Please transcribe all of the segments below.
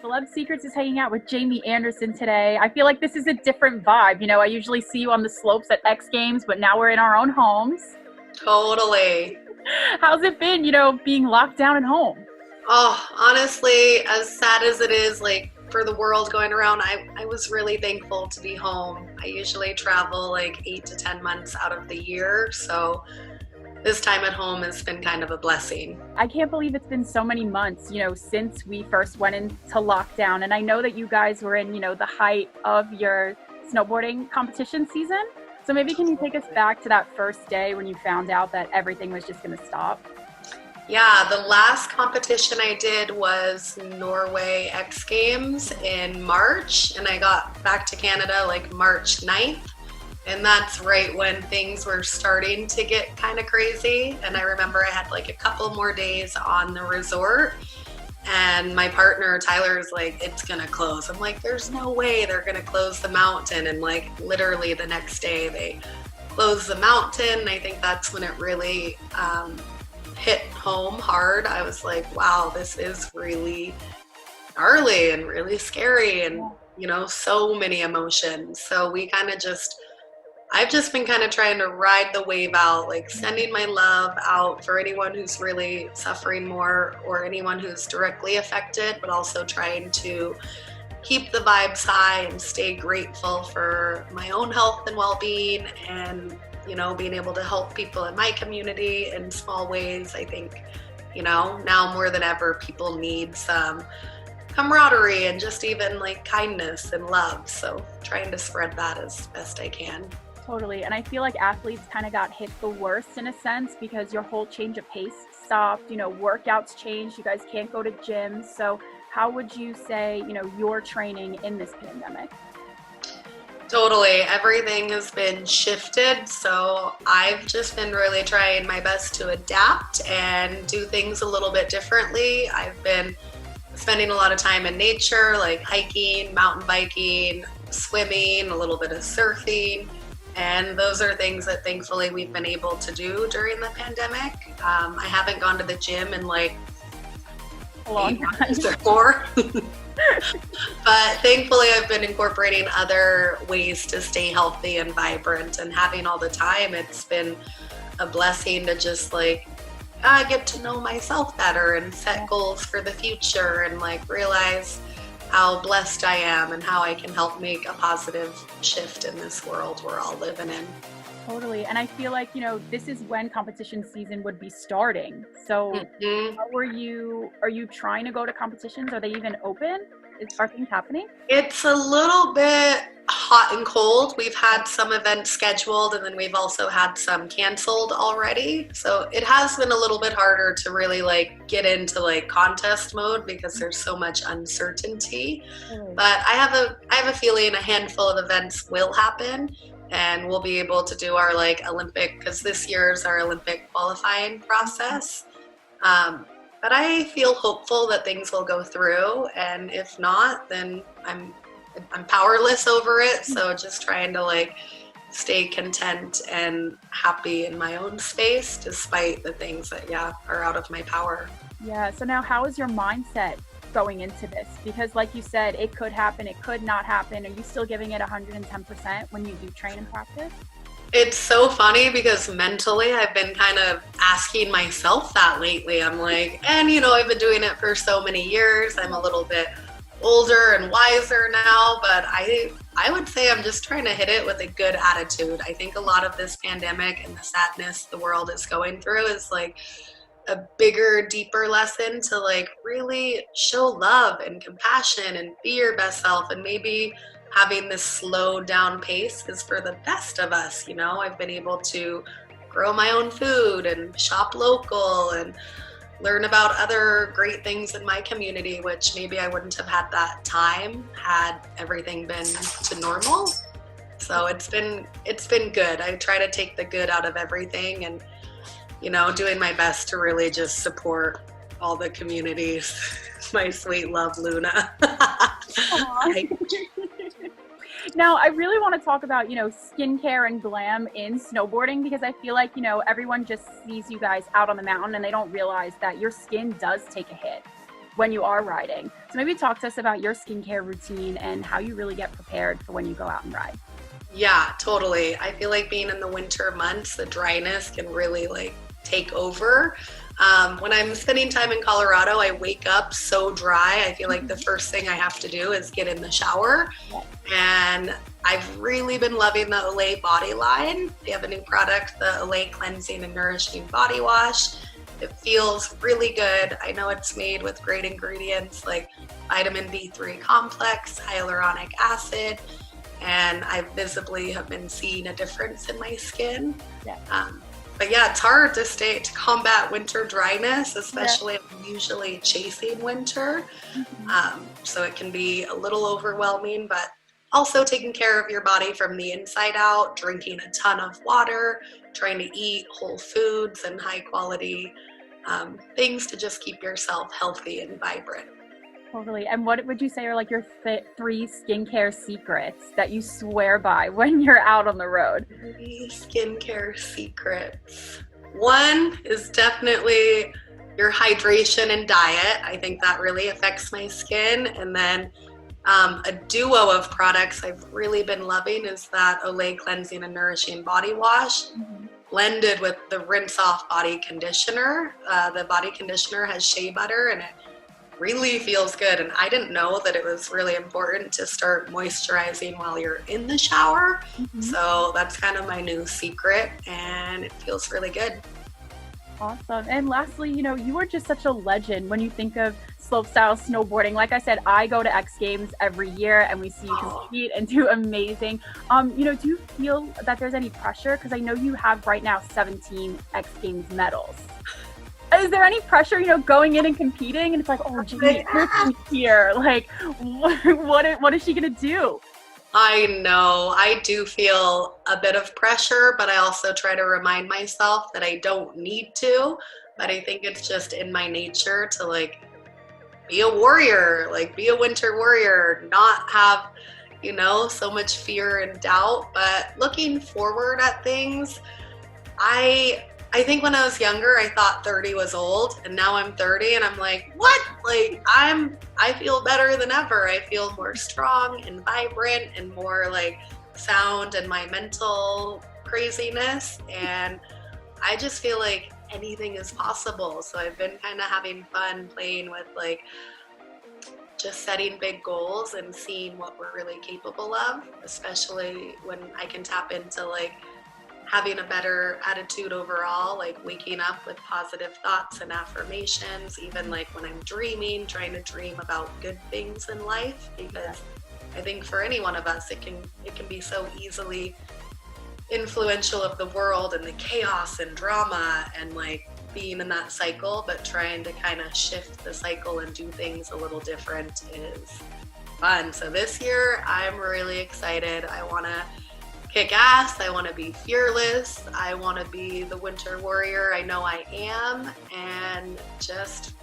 Celeb Secrets is hanging out with Jamie Anderson today. I feel like this is a different vibe. You know, I usually see you on the slopes at X Games, but now we're in our own homes. Totally. How's it been, you know, being locked down at home? Oh, honestly, as sad as it is, like for the world going around, I was really thankful to be home. I usually travel like 8 to 10 months out of the year. So this time at home has been kind of a blessing. I can't believe it's been so many months, you know, since we first went into lockdown. And I know that you guys were in, you know, the height of your snowboarding competition season. So maybe can you take us back to that first day when you found out that everything was just going to stop? Yeah, the last competition I did was Norway X Games in March, and I got back to Canada like March 9th. And that's right when things were starting to get kind of crazy. And I remember I had like a couple more days on the resort, and my partner Tyler is like, it's gonna close. I'm like, there's no way they're gonna close the mountain. And like literally the next day they closed the mountain. I think that's when it really hit home hard. I was like, wow, this is really gnarly and really scary, and you know, so many emotions. So I've just been kind of trying to ride the wave out, like sending my love out for anyone who's really suffering more or anyone who's directly affected, but also trying to keep the vibes high and stay grateful for my own health and well-being, and you know, being able to help people in my community in small ways. I think, you know, now more than ever, people need some camaraderie and just even like kindness and love. So trying to spread that as best I can. Totally. And I feel like athletes kind of got hit the worst in a sense because your whole change of pace stopped, you know, workouts changed, you guys can't go to gyms. So how would you say, you know, your training in this pandemic? Totally. Everything has been shifted. So I've just been really trying my best to adapt and do things a little bit differently. I've been spending a lot of time in nature, like hiking, mountain biking, swimming, a little bit of surfing. And those are things that thankfully we've been able to do during the pandemic. I haven't gone to the gym in like A long 8 months or more. But thankfully I've been incorporating other ways to stay healthy and vibrant, and having all the time. It's been a blessing to just like get to know myself better and set goals for the future, and like realize how blessed I am and how I can help make a positive shift in this world we're all living in. Totally. And I feel like, you know, this is when competition season would be starting. So how are you trying to go to competitions? Are they even open? Are things happening? It's a little bit hot and cold. We've had some events scheduled, and then we've also had some canceled already. So it has been a little bit harder to really like get into like contest mode because there's so much uncertainty. But I have a feeling a handful of events will happen, and we'll be able to do our like Olympic, because this year's our Olympic qualifying process. But I feel hopeful that things will go through, and if not, then I'm powerless over it. So just trying to like stay content and happy in my own space, despite the things that are out of my power. Yeah. So now how is your mindset going into this? Because like you said, it could happen, it could not happen. Are you still giving it 110% when you do train and practice? It's so funny because mentally I've been kind of asking myself that lately. I'm like, and you know, I've been doing it for so many years. I'm a little bit older and wiser now, but I would say I'm just trying to hit it with a good attitude. I think a lot of this pandemic and the sadness the world is going through is like a bigger, deeper lesson to like really show love and compassion and be your best self, and maybe having this slow down pace is for the best of us. You know, I've been able to grow my own food and shop local and learn about other great things in my community, which maybe I wouldn't have had that time had everything been to normal. So it's been good. I try to take the good out of everything, and you know, doing my best to really just support all the communities. My sweet love, Luna. Now, I really want to talk about, you know, skincare and glam in snowboarding, because I feel like, you know, everyone just sees you guys out on the mountain and they don't realize that your skin does take a hit. when you are riding. So maybe talk to us about your skincare routine and how you really get prepared for when you go out and ride. Yeah, totally. I feel like being in the winter months, the dryness can really like take over. When I'm spending time in Colorado, I wake up so dry. I feel like the first thing I have to do is get in the shower. And I've really been loving the Olay body line. They have a new product, the Olay Cleansing and Nourishing Body Wash. It feels really good. I know it's made with great ingredients like vitamin B3 complex, hyaluronic acid, and I visibly have been seeing a difference in my skin. But yeah, it's hard to combat winter dryness, especially if I'm usually chasing winter. So it can be a little overwhelming, but also taking care of your body from the inside out, drinking a ton of water, trying to eat whole foods and high quality things to just keep yourself healthy and vibrant. Totally. And what would you say are like your 3 skincare secrets that you swear by when you're out on the road? 3 skincare secrets. One is definitely your hydration and diet. I think that really affects my skin. And then a duo of products I've really been loving is that Olay Cleansing and Nourishing Body Wash, blended with the Rinse Off Body Conditioner. The body conditioner has shea butter and it really feels good. And I didn't know that it was really important to start moisturizing while you're in the shower. So that's kind of my new secret and it feels really good. Awesome. And lastly, you know, you are just such a legend when you think of slopestyle snowboarding. Like I said, I go to X Games every year and we see you compete and do amazing. You know, do you feel that there's any pressure? Because I know you have right now 17 X Games medals. Is there any pressure, you know, going in and competing and it's like, oh, Juliet here, like, what is she gonna do? I know, I do feel a bit of pressure, but I also try to remind myself that I don't need to, but I think it's just in my nature to like be a warrior, like be a winter warrior, not have, you know, so much fear and doubt. But looking forward at things, I think when I was younger, I thought 30 was old, and now I'm 30 and I'm like, what? Like I feel better than ever. I feel more strong and vibrant and more like sound in my mental craziness. And I just feel like anything is possible. So I've been kind of having fun playing with like just setting big goals and seeing what we're really capable of, especially when I can tap into like having a better attitude overall, like waking up with positive thoughts and affirmations, even like when I'm dreaming, trying to dream about good things in life, because I think for any one of us, it can be so easily influential of the world and the chaos and drama and like being in that cycle, but trying to kind of shift the cycle and do things a little different is fun. So this year, I'm really excited. I want to kick ass. I want to be fearless. I want to be the winter warrior I know I am, and just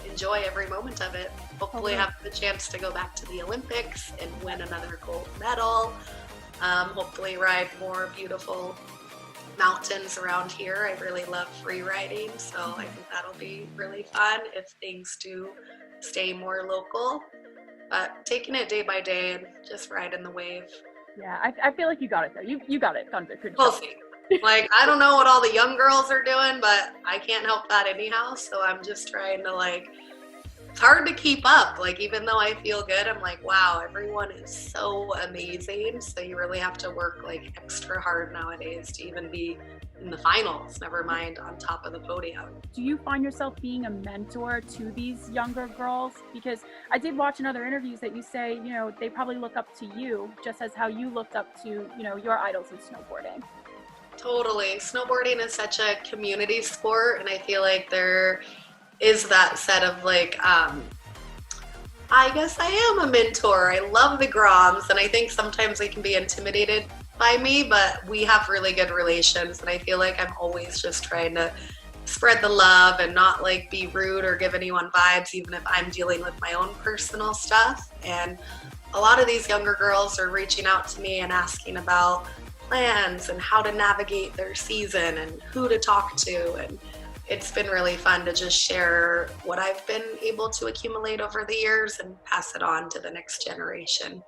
enjoy every moment of it. Hopefully have the chance to go back to the Olympics and win another gold medal. Hopefully ride more beautiful mountains around here. I really love free riding, so I think that'll be really fun if things do stay more local. But taking it day by day and just riding the wave. Yeah, I feel like you got it though. You got it under control. We'll see. Like, I don't know what all the young girls are doing, but I can't help that anyhow. So I'm just trying to like, it's hard to keep up. Like, even though I feel good, I'm like, wow, everyone is so amazing. So you really have to work like extra hard nowadays to even be in the finals, never mind on top of the podium. Do you find yourself being a mentor to these younger girls? Because I did watch in other interviews that you say, you know, they probably look up to you just as how you looked up to, you know, your idols in snowboarding. Totally. Snowboarding is such a community sport, and I feel like there is that set of like, I guess I am a mentor. I love the Groms, and I think sometimes they can be intimidated by me, but we have really good relations, and I feel like I'm always just trying to spread the love and not like be rude or give anyone vibes, even if I'm dealing with my own personal stuff. And a lot of these younger girls are reaching out to me and asking about plans and how to navigate their season and who to talk to, and it's been really fun to just share what I've been able to accumulate over the years and pass it on to the next generation.